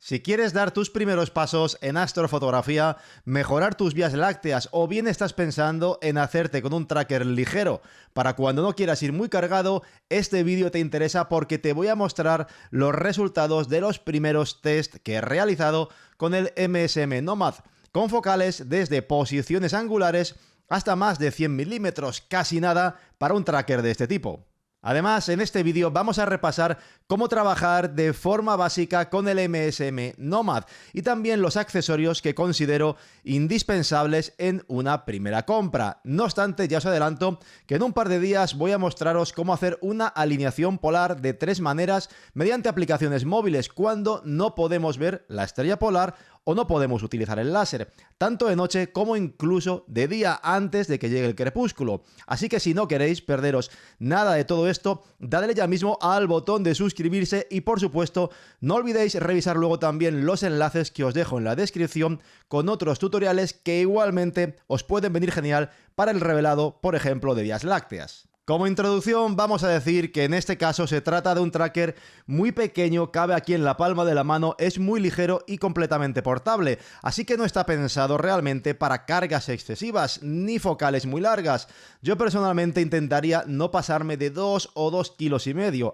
Si quieres dar tus primeros pasos en astrofotografía, mejorar tus vías lácteas o bien estás pensando en hacerte con un tracker ligero para cuando no quieras ir muy cargado, este vídeo te interesa porque te voy a mostrar los resultados de los primeros test que he realizado con el MSM Nomad, con focales desde posiciones angulares hasta más de 100 milímetros, casi nada para un tracker de este tipo. Además, en este vídeo vamos a repasar cómo trabajar de forma básica con el MSM Nomad y también los accesorios que considero indispensables en una primera compra. No obstante, ya os adelanto que en un par de días voy a mostraros cómo hacer una alineación polar de 3 maneras mediante aplicaciones móviles cuando no podemos ver la estrella polar o no podemos utilizar el láser, tanto de noche como incluso de día antes de que llegue el crepúsculo. Así que si no queréis perderos nada de todo esto, dadle ya mismo al botón de suscribirse y por supuesto no olvidéis revisar luego también los enlaces que os dejo en la descripción con otros tutoriales que igualmente os pueden venir genial para el revelado, por ejemplo, de vías lácteas. Como introducción vamos a decir que en este caso se trata de un tracker muy pequeño, cabe aquí en la palma de la mano, es muy ligero y completamente portable, así que no está pensado realmente para cargas excesivas ni focales muy largas. Yo personalmente intentaría no pasarme de 2 o 2,5 kilos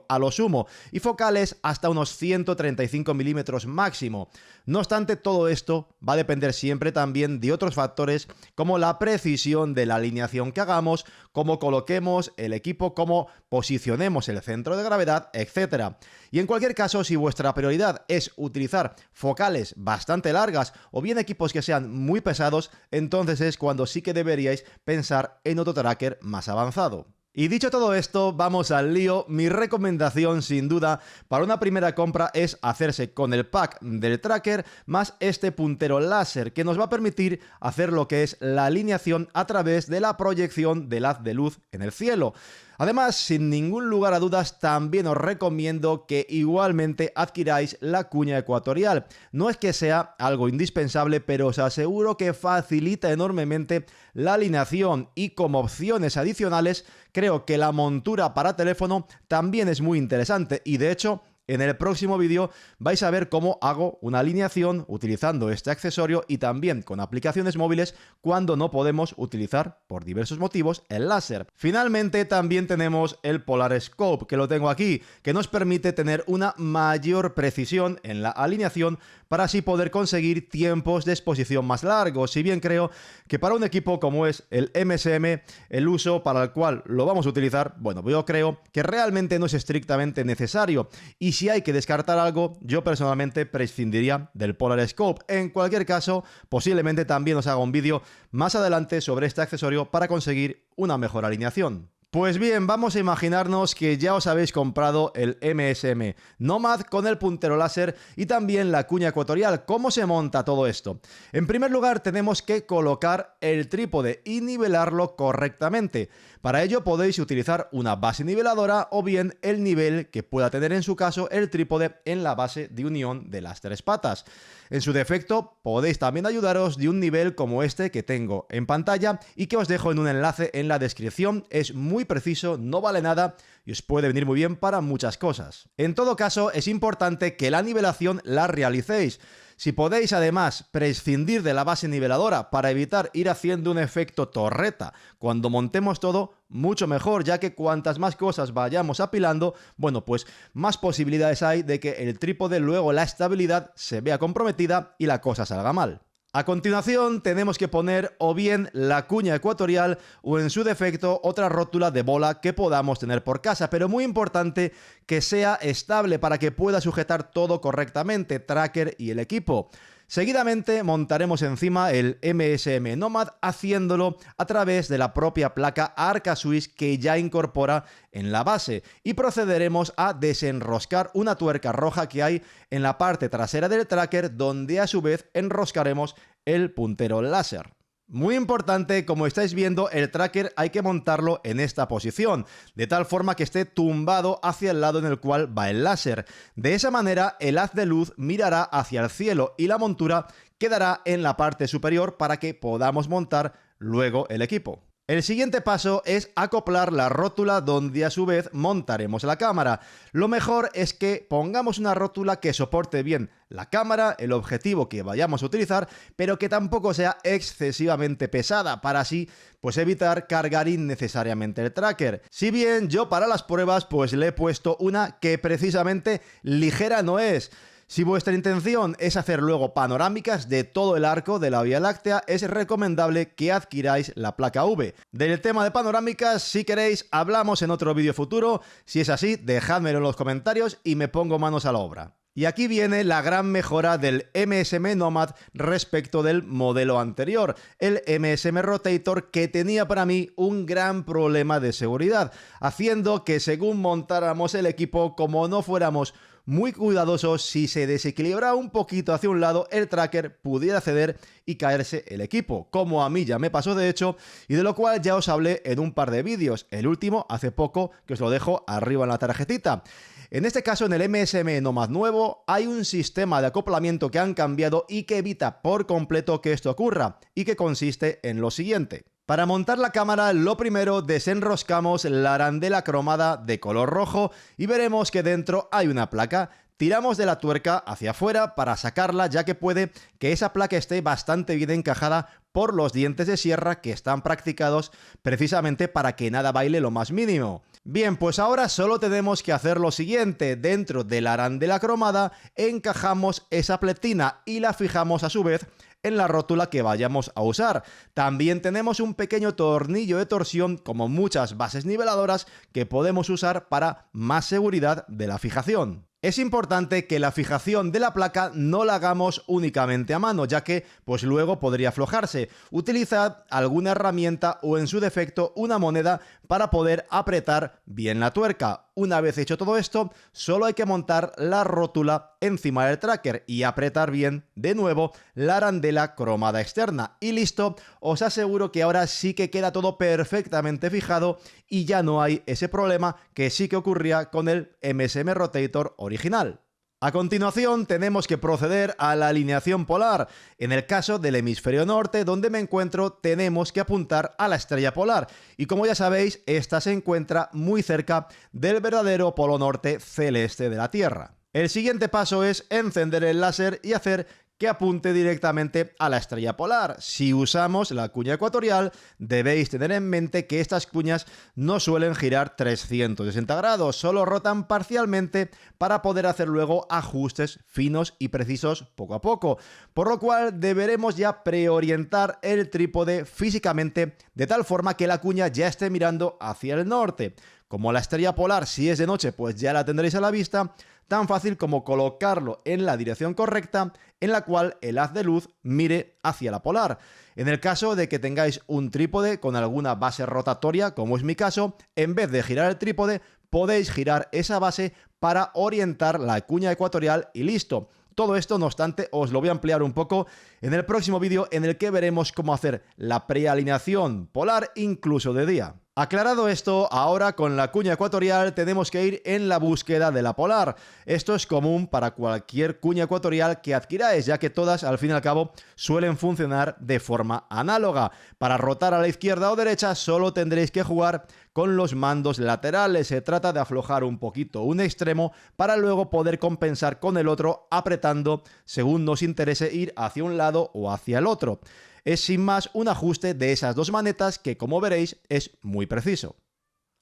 a lo sumo y focales hasta unos 135 milímetros máximo. No obstante, todo esto va a depender siempre también de otros factores como la precisión de la alineación que hagamos, cómo coloquemos el equipo, cómo posicionemos el centro de gravedad, etc. Y en cualquier caso, si vuestra prioridad es utilizar focales bastante largas o bien equipos que sean muy pesados, entonces es cuando sí que deberíais pensar en otro tracker más avanzado. Y dicho todo esto, vamos al lío. Mi recomendación, sin duda, para una primera compra es hacerse con el pack del tracker más este puntero láser, que nos va a permitir hacer lo que es la alineación a través de la proyección del haz de luz en el cielo. Además, sin ningún lugar a dudas, también os recomiendo que igualmente adquiráis la cuña ecuatorial. No es que sea algo indispensable, pero os aseguro que facilita enormemente la alineación y como opciones adicionales, creo que la montura para teléfono también es muy interesante y de hecho, en el próximo vídeo vais a ver cómo hago una alineación utilizando este accesorio y también con aplicaciones móviles cuando no podemos utilizar, por diversos motivos, el láser. Finalmente también tenemos el Polar Scope, que lo tengo aquí, que nos permite tener una mayor precisión en la alineación para así poder conseguir tiempos de exposición más largos. Si bien creo que para un equipo como es el MSM, el uso para el cual lo vamos a utilizar, bueno, yo creo que realmente no es estrictamente necesario. Y si hay que descartar algo, yo personalmente prescindiría del Polar Scope. En cualquier caso, posiblemente también os haga un vídeo más adelante sobre este accesorio para conseguir una mejor alineación. Pues bien, vamos a imaginarnos que ya os habéis comprado el MSM Nomad con el puntero láser y también la cuña ecuatorial. ¿Cómo se monta todo esto? En primer lugar, tenemos que colocar el trípode y nivelarlo correctamente. Para ello podéis utilizar una base niveladora o bien el nivel que pueda tener en su caso el trípode en la base de unión de las 3 patas. En su defecto, podéis también ayudaros de un nivel como este que tengo en pantalla y que os dejo en un enlace en la descripción. Es muy preciso, no vale nada y os puede venir muy bien para muchas cosas. En todo caso, es importante que la nivelación la realicéis. Si podéis además prescindir de la base niveladora para evitar ir haciendo un efecto torreta cuando montemos todo, mucho mejor, ya que cuantas más cosas vayamos apilando, bueno, pues más posibilidades hay de que el trípode luego la estabilidad se vea comprometida y la cosa salga mal. A continuación tenemos que poner o bien la cuña ecuatorial o en su defecto otra rótula de bola que podamos tener por casa, pero muy importante que sea estable para que pueda sujetar todo correctamente, tracker y el equipo. Seguidamente montaremos encima el MSM Nomad haciéndolo a través de la propia placa Arca Swiss que ya incorpora en la base y procederemos a desenroscar una tuerca roja que hay en la parte trasera del tracker donde a su vez enroscaremos el puntero láser. Muy importante, como estáis viendo, el tracker hay que montarlo en esta posición, de tal forma que esté tumbado hacia el lado en el cual va el láser. De esa manera, el haz de luz mirará hacia el cielo y la montura quedará en la parte superior para que podamos montar luego el equipo. El siguiente paso es acoplar la rótula donde a su vez montaremos la cámara. Lo mejor es que pongamos una rótula que soporte bien la cámara, el objetivo que vayamos a utilizar, pero que tampoco sea excesivamente pesada para así pues evitar cargar innecesariamente el tracker. Si bien yo para las pruebas pues le he puesto una que precisamente ligera no es. Si vuestra intención es hacer luego panorámicas de todo el arco de la Vía Láctea, es recomendable que adquiráis la placa V. Del tema de panorámicas, si queréis, hablamos en otro vídeo futuro. Si es así, dejádmelo en los comentarios y me pongo manos a la obra. Y aquí viene la gran mejora del MSM Nomad respecto del modelo anterior, el MSM Rotator, que tenía para mí un gran problema de seguridad, haciendo que según montáramos el equipo, como no fuéramos muy cuidadosos, si se desequilibraba un poquito hacia un lado, el tracker pudiera ceder y caerse el equipo, como a mí ya me pasó de hecho, y de lo cual ya os hablé en un par de vídeos, el último hace poco, que os lo dejo arriba en la tarjetita. En este caso, en el MSM Nomad nuevo, hay un sistema de acoplamiento que han cambiado y que evita por completo que esto ocurra, y que consiste en lo siguiente. Para montar la cámara, lo primero desenroscamos la arandela cromada de color rojo y veremos que dentro hay una placa. Tiramos de la tuerca hacia afuera para sacarla, ya que puede que esa placa esté bastante bien encajada por los dientes de sierra que están practicados precisamente para que nada baile lo más mínimo. Bien, pues ahora solo tenemos que hacer lo siguiente. Dentro de la arandela cromada encajamos esa pletina y la fijamos a su vez en la rótula que vayamos a usar. También tenemos un pequeño tornillo de torsión, como muchas bases niveladoras, que podemos usar para más seguridad de la fijación. Es importante que la fijación de la placa no la hagamos únicamente a mano, ya que pues luego podría aflojarse. Utilizad alguna herramienta o en su defecto una moneda para poder apretar bien la tuerca. Una vez hecho todo esto, solo hay que montar la rótula encima del tracker y apretar bien de nuevo la arandela cromada externa. Y listo, os aseguro que ahora sí que queda todo perfectamente fijado y ya no hay ese problema que sí que ocurría con el MSM Rotator original. A continuación tenemos que proceder a la alineación polar. En el caso del hemisferio norte, donde me encuentro, tenemos que apuntar a la estrella polar. Y como ya sabéis, esta se encuentra muy cerca del verdadero polo norte celeste de la Tierra. El siguiente paso es encender el láser y hacer que apunte directamente a la estrella polar. Si usamos la cuña ecuatorial, debéis tener en mente que estas cuñas no suelen girar 360 grados, solo rotan parcialmente para poder hacer luego ajustes finos y precisos poco a poco, por lo cual deberemos ya preorientar el trípode físicamente de tal forma que la cuña ya esté mirando hacia el norte. Como la estrella polar, si es de noche, pues ya la tendréis a la vista, tan fácil como colocarlo en la dirección correcta en la cual el haz de luz mire hacia la polar. En el caso de que tengáis un trípode con alguna base rotatoria, como es mi caso, en vez de girar el trípode, podéis girar esa base para orientar la cuña ecuatorial y listo. Todo esto, no obstante, os lo voy a ampliar un poco en el próximo vídeo en el que veremos cómo hacer la prealineación polar incluso de día. Aclarado esto, ahora con la cuña ecuatorial tenemos que ir en la búsqueda de la polar. Esto es común para cualquier cuña ecuatorial que adquiráis, ya que todas, al fin y al cabo, suelen funcionar de forma análoga. Para rotar a la izquierda o derecha solo tendréis que jugar con los mandos laterales. Se trata de aflojar un poquito un extremo para luego poder compensar con el otro apretando según nos interese ir hacia un lado o hacia el otro. Es sin más un ajuste de esas dos manetas que, como veréis, es muy preciso.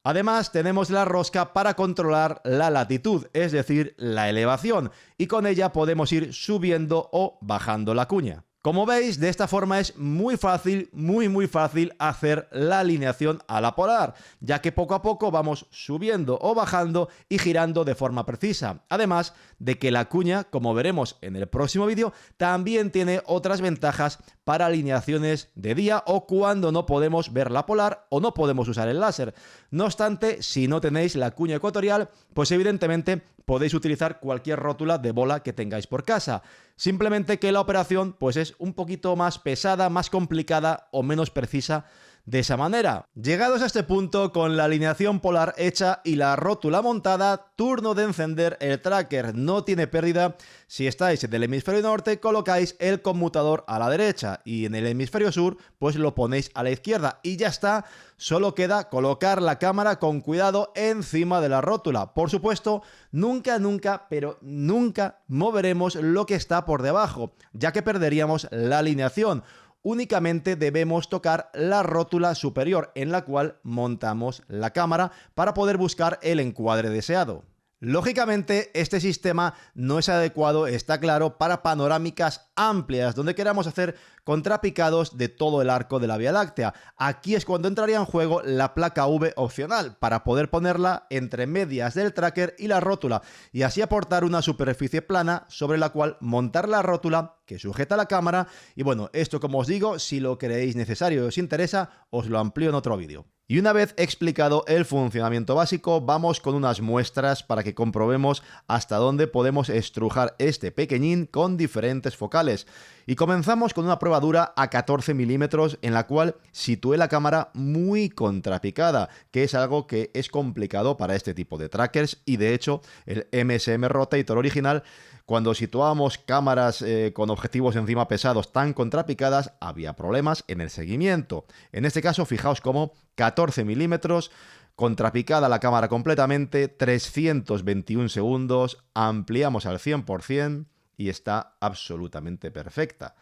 Además, tenemos la rosca para controlar la latitud, es decir, la elevación, y con ella podemos ir subiendo o bajando la cuña. Como veis, de esta forma es muy fácil, muy fácil hacer la alineación a la polar, ya que poco a poco vamos subiendo o bajando y girando de forma precisa. Además de que la cuña, como veremos en el próximo vídeo, también tiene otras ventajas para alineaciones de día o cuando no podemos ver la polar o no podemos usar el láser. No obstante, si no tenéis la cuña ecuatorial, pues evidentemente podéis utilizar cualquier rótula de bola que tengáis por casa. Simplemente que la operación pues es un poquito más pesada, más complicada o menos precisa de esa manera. Llegados a este punto, con la alineación polar hecha y la rótula montada, turno de encender el tracker. No tiene pérdida. Si estáis en el hemisferio norte, colocáis el conmutador a la derecha y en el hemisferio sur, pues lo ponéis a la izquierda y ya está. Solo queda colocar la cámara con cuidado encima de la rótula. Por supuesto, nunca, pero nunca moveremos lo que está por debajo, ya que perderíamos la alineación. Únicamente debemos tocar la rótula superior en la cual montamos la cámara para poder buscar el encuadre deseado. Lógicamente, este sistema no es adecuado, está claro, para panorámicas amplias, donde queramos hacer contrapicados de todo el arco de la Vía Láctea. Aquí es cuando entraría en juego la placa V opcional, para poder ponerla entre medias del tracker y la rótula, y así aportar una superficie plana sobre la cual montar la rótula que sujeta la cámara. Y bueno, esto, como os digo, si lo creéis necesario y os interesa, os lo amplío en otro vídeo. Y una vez explicado el funcionamiento básico, vamos con unas muestras para que comprobemos hasta dónde podemos estrujar este pequeñín con diferentes focales. Y comenzamos con una prueba dura a 14 milímetros en la cual situé la cámara muy contrapicada, que es algo que es complicado para este tipo de trackers, y de hecho el MSM Rotator original, cuando situábamos cámaras con objetivos encima pesados tan contrapicadas, había problemas en el seguimiento. En este caso, fijaos cómo 14 milímetros, contrapicada la cámara completamente, 321 segundos, ampliamos al 100% y está absolutamente perfecta.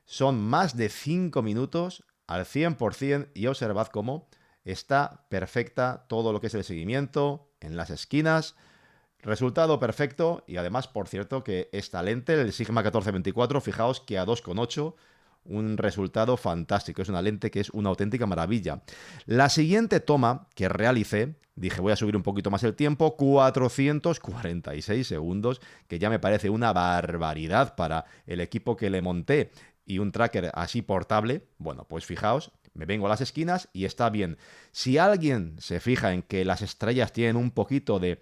Son más de 5 minutos al 100% y observad cómo está perfecta todo lo que es el seguimiento en las esquinas. Resultado perfecto, y además, por cierto, que esta lente, el Sigma 1424, fijaos que a 2,8, un resultado fantástico. Es una lente que es una auténtica maravilla. La siguiente toma que realicé, dije voy a subir un poquito más el tiempo, 446 segundos, que ya me parece una barbaridad para el equipo que le monté y un tracker así portable. Bueno, pues fijaos, me vengo a las esquinas y está bien. Si alguien se fija en que las estrellas tienen un poquito de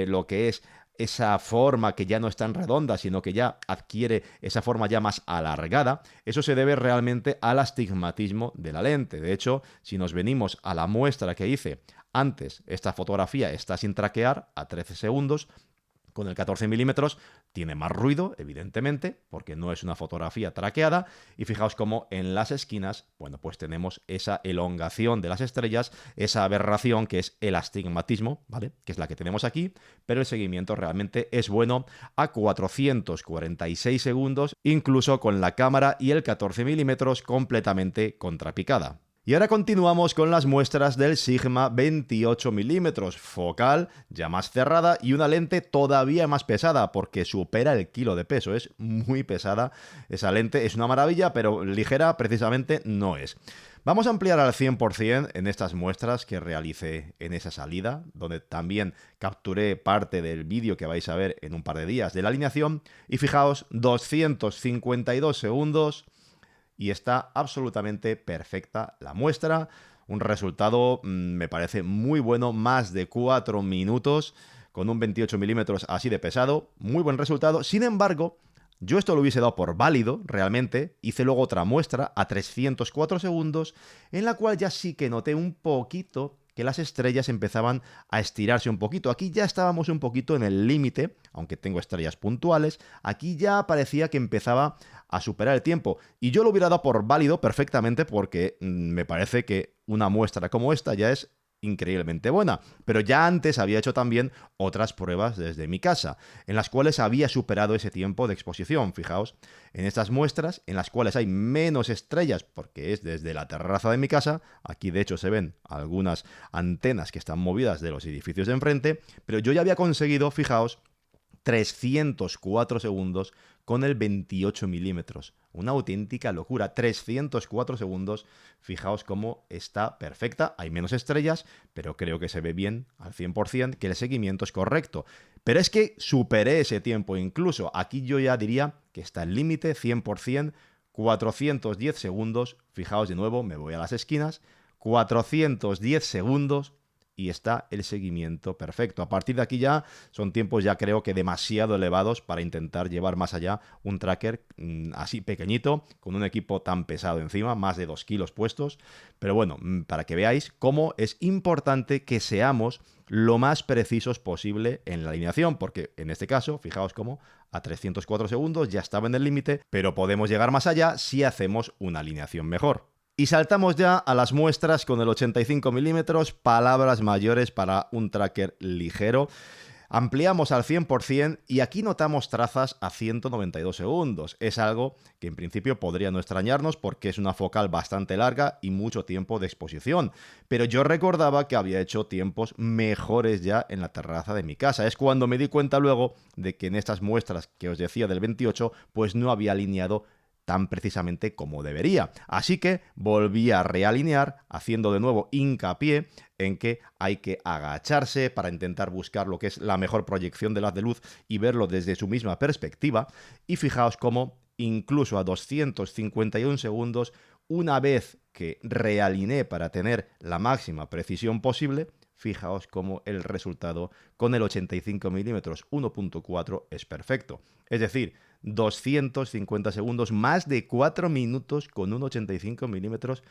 lo que es esa forma que ya no es tan redonda, sino que ya adquiere esa forma ya más alargada, eso se debe realmente al astigmatismo de la lente. De hecho, si nos venimos a la muestra que hice antes, esta fotografía está sin traquear a 13 segundos, con el 14 milímetros tiene más ruido, evidentemente, porque no es una fotografía traqueada. Y fijaos cómo en las esquinas, bueno, pues tenemos esa elongación de las estrellas, esa aberración que es el astigmatismo, ¿vale? Que es la que tenemos aquí, pero el seguimiento realmente es bueno a 446 segundos, incluso con la cámara y el 14 milímetros completamente contrapicada. Y ahora continuamos con las muestras del Sigma 28 milímetros, focal ya más cerrada y una lente todavía más pesada porque supera el kilo de peso, es muy pesada esa lente, es una maravilla, pero ligera precisamente no es. Vamos a ampliar al 100% en estas muestras que realicé en esa salida, donde también capturé parte del vídeo que vais a ver en un par de días de la alineación, y fijaos, 252 segundos... y está absolutamente perfecta la muestra. Un resultado me parece muy bueno, más de 4 minutos con un 28 milímetros así de pesado. Muy buen resultado. Sin embargo, yo esto lo hubiese dado por válido realmente. Hice luego otra muestra a 304 segundos en la cual ya sí que noté un poquito que las estrellas empezaban a estirarse un poquito. Aquí ya estábamos un poquito en el límite, aunque tengo estrellas puntuales. Aquí ya parecía que empezaba a superar el tiempo. Y yo lo hubiera dado por válido perfectamente porque me parece que una muestra como esta ya es increíblemente buena. Pero ya antes había hecho también otras pruebas desde mi casa, en las cuales había superado ese tiempo de exposición. Fijaos, en estas muestras, en las cuales hay menos estrellas, porque es desde la terraza de mi casa, aquí de hecho se ven algunas antenas que están movidas de los edificios de enfrente, pero yo ya había conseguido, fijaos, 304 segundos con el 28 milímetros. Una auténtica locura. 304 segundos. Fijaos cómo está perfecta. Hay menos estrellas, pero creo que se ve bien al 100%, que el seguimiento es correcto. Pero es que superé ese tiempo incluso. Aquí yo ya diría que está el límite 100%. 410 segundos. Fijaos de nuevo, me voy a las esquinas. 410 segundos. y está el seguimiento perfecto. A partir de aquí ya son tiempos ya creo que demasiado elevados para intentar llevar más allá un tracker así pequeñito, con un equipo tan pesado encima, más de 2 kilos puestos. Pero bueno, para que veáis cómo es importante que seamos lo más precisos posible en la alineación, porque en este caso, fijaos cómo a 304 segundos ya estaba en el límite, pero podemos llegar más allá si hacemos una alineación mejor. Y saltamos ya a las muestras con el 85 milímetros, palabras mayores para un tracker ligero. Ampliamos al 100% y aquí notamos trazas a 192 segundos. Es algo que en principio podría no extrañarnos porque es una focal bastante larga y mucho tiempo de exposición. Pero yo recordaba que había hecho tiempos mejores ya en la terraza de mi casa. Es cuando me di cuenta luego de que en estas muestras que os decía del 28, pues no había alineado tan precisamente como debería. Así que volví a realinear, haciendo de nuevo hincapié en que hay que agacharse para intentar buscar lo que es la mejor proyección del haz de luz y verlo desde su misma perspectiva. Y fijaos cómo incluso a 251 segundos, una vez que realineé para tener la máxima precisión posible, fijaos cómo el resultado con el 85 milímetros 1.4 es perfecto. Es decir, 250 segundos, más de 4 minutos con un 85 milímetros,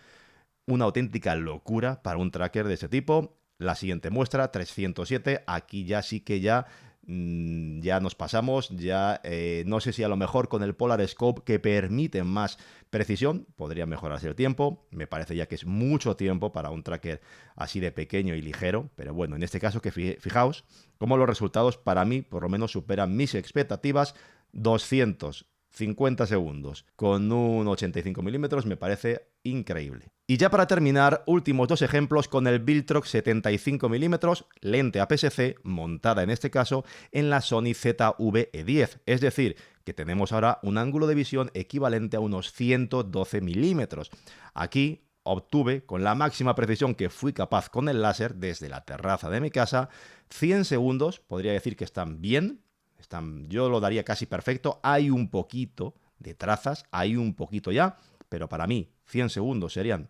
una auténtica locura para un tracker de este tipo. La siguiente muestra, 307, aquí ya sí que ya nos pasamos, ya no sé si a lo mejor con el Polar Scope que permite más precisión, podría mejorarse el tiempo, me parece ya que es mucho tiempo para un tracker así de pequeño y ligero, pero bueno, en este caso que fijaos cómo los resultados para mí por lo menos superan mis expectativas. 250 segundos con un 85 milímetros me parece increíble. Y ya para terminar, últimos dos ejemplos con el Viltrox 75 milímetros, lente APS-C, montada en este caso en la Sony ZV-E10, es decir, que tenemos ahora un ángulo de visión equivalente a unos 112 milímetros. Aquí obtuve, con la máxima precisión que fui capaz con el láser desde la terraza de mi casa, 100 segundos, podría decir que están bien. Yo lo daría casi perfecto, hay un poquito de trazas, hay un poquito ya, pero para mí 100 segundos serían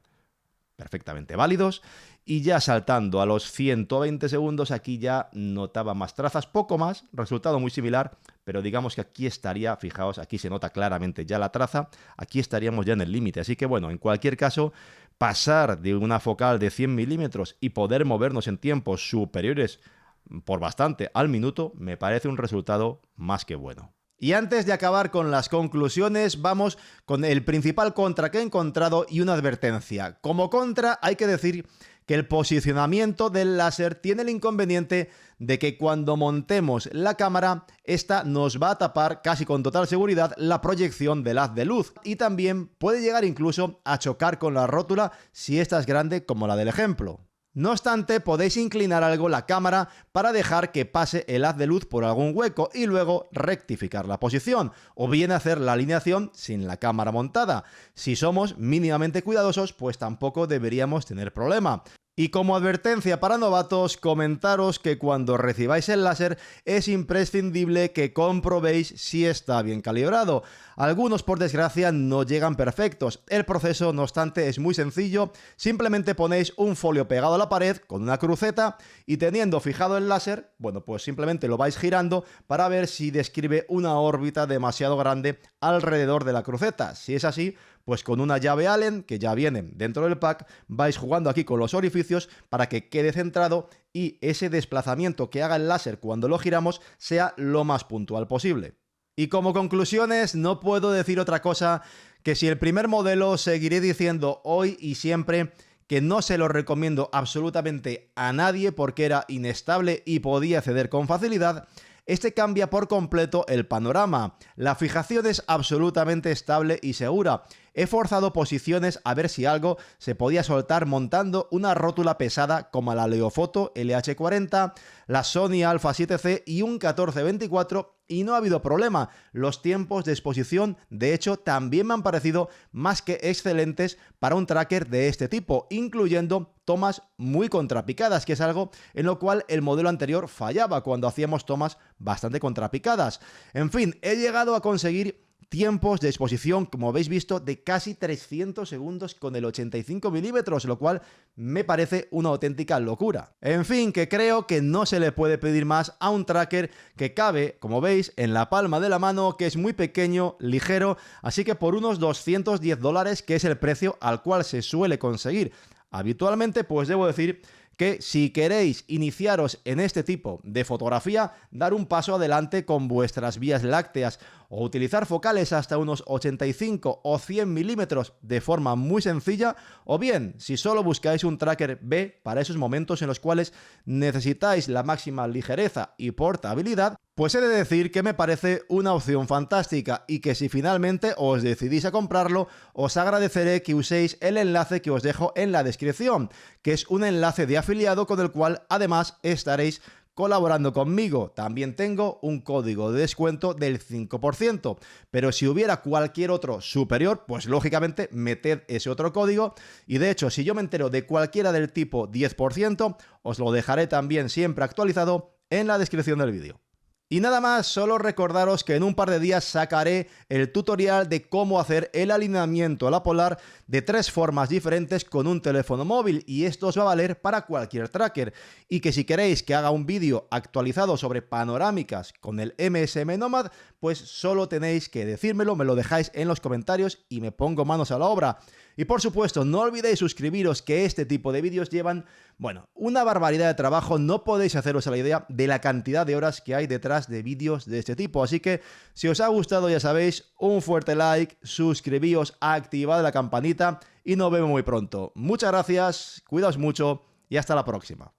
perfectamente válidos. Y ya saltando a los 120 segundos, aquí ya notaba más trazas, poco más, resultado muy similar, pero digamos que aquí estaría, fijaos, aquí se nota claramente ya la traza, aquí estaríamos ya en el límite. Así que bueno, en cualquier caso, pasar de una focal de 100 milímetros y poder movernos en tiempos superiores por bastante al minuto, me parece un resultado más que bueno. Y antes de acabar con las conclusiones, vamos con el principal contra que he encontrado y una advertencia. Como contra, hay que decir que el posicionamiento del láser tiene el inconveniente de que cuando montemos la cámara, esta nos va a tapar casi con total seguridad la proyección del haz de luz y también puede llegar incluso a chocar con la rótula si esta es grande como la del ejemplo. No obstante, podéis inclinar algo la cámara para dejar que pase el haz de luz por algún hueco y luego rectificar la posición, o bien hacer la alineación sin la cámara montada. Si somos mínimamente cuidadosos, pues tampoco deberíamos tener problema. Y como advertencia para novatos, comentaros que cuando recibáis el láser es imprescindible que comprobéis si está bien calibrado. Algunos, por desgracia, no llegan perfectos. El proceso, no obstante, es muy sencillo. Simplemente ponéis un folio pegado a la pared con una cruceta y teniendo fijado el láser, bueno, pues simplemente lo vais girando para ver si describe una órbita demasiado grande alrededor de la cruceta. Si es así, pues con una llave Allen, que ya viene dentro del pack, vais jugando aquí con los orificios para que quede centrado y ese desplazamiento que haga el láser cuando lo giramos sea lo más puntual posible. Y como conclusiones, no puedo decir otra cosa que si el primer modelo seguiré diciendo hoy y siempre que no se lo recomiendo absolutamente a nadie porque era inestable y podía ceder con facilidad, este cambia por completo el panorama. La fijación es absolutamente estable y segura. He forzado posiciones a ver si algo se podía soltar montando una rótula pesada como la Leofoto LH40, la Sony Alpha 7C y un 1424 y no ha habido problema. Los tiempos de exposición, de hecho, también me han parecido más que excelentes para un tracker de este tipo, incluyendo tomas muy contrapicadas, que es algo en lo cual el modelo anterior fallaba cuando hacíamos tomas bastante contrapicadas. En fin, he llegado a conseguir tiempos de exposición, como habéis visto, de casi 300 segundos con el 85 milímetros, lo cual me parece una auténtica locura. En fin, que creo que no se le puede pedir más a un tracker que cabe, como veis, en la palma de la mano, que es muy pequeño, ligero, así que por unos $210, que es el precio al cual se suele conseguir habitualmente, pues debo decir que si queréis iniciaros en este tipo de fotografía, dar un paso adelante con vuestras vías lácteas o utilizar focales hasta unos 85 o 100 milímetros de forma muy sencilla, o bien, si solo buscáis un tracker B para esos momentos en los cuales necesitáis la máxima ligereza y portabilidad, pues he de decir que me parece una opción fantástica y que si finalmente os decidís a comprarlo, os agradeceré que uséis el enlace que os dejo en la descripción, que es un enlace de afiliado con el cual además estaréis colaborando conmigo. También tengo un código de descuento del 5%, pero si hubiera cualquier otro superior, pues lógicamente meted ese otro código, y de hecho si yo me entero de cualquiera del tipo 10%, os lo dejaré también siempre actualizado en la descripción del vídeo. Y nada más, solo recordaros que en un par de días sacaré el tutorial de cómo hacer el alineamiento a la polar de 3 formas diferentes con un teléfono móvil, y esto os va a valer para cualquier tracker, y que si queréis que haga un vídeo actualizado sobre panorámicas con el MSM Nomad, pues solo tenéis que decírmelo, me lo dejáis en los comentarios y me pongo manos a la obra. Y por supuesto, no olvidéis suscribiros, que este tipo de vídeos llevan, bueno, una barbaridad de trabajo. No podéis haceros a la idea de la cantidad de horas que hay detrás de vídeos de este tipo. Así que, si os ha gustado, ya sabéis, un fuerte like, suscribíos, activad la campanita y nos vemos muy pronto. Muchas gracias, cuidaos mucho y hasta la próxima.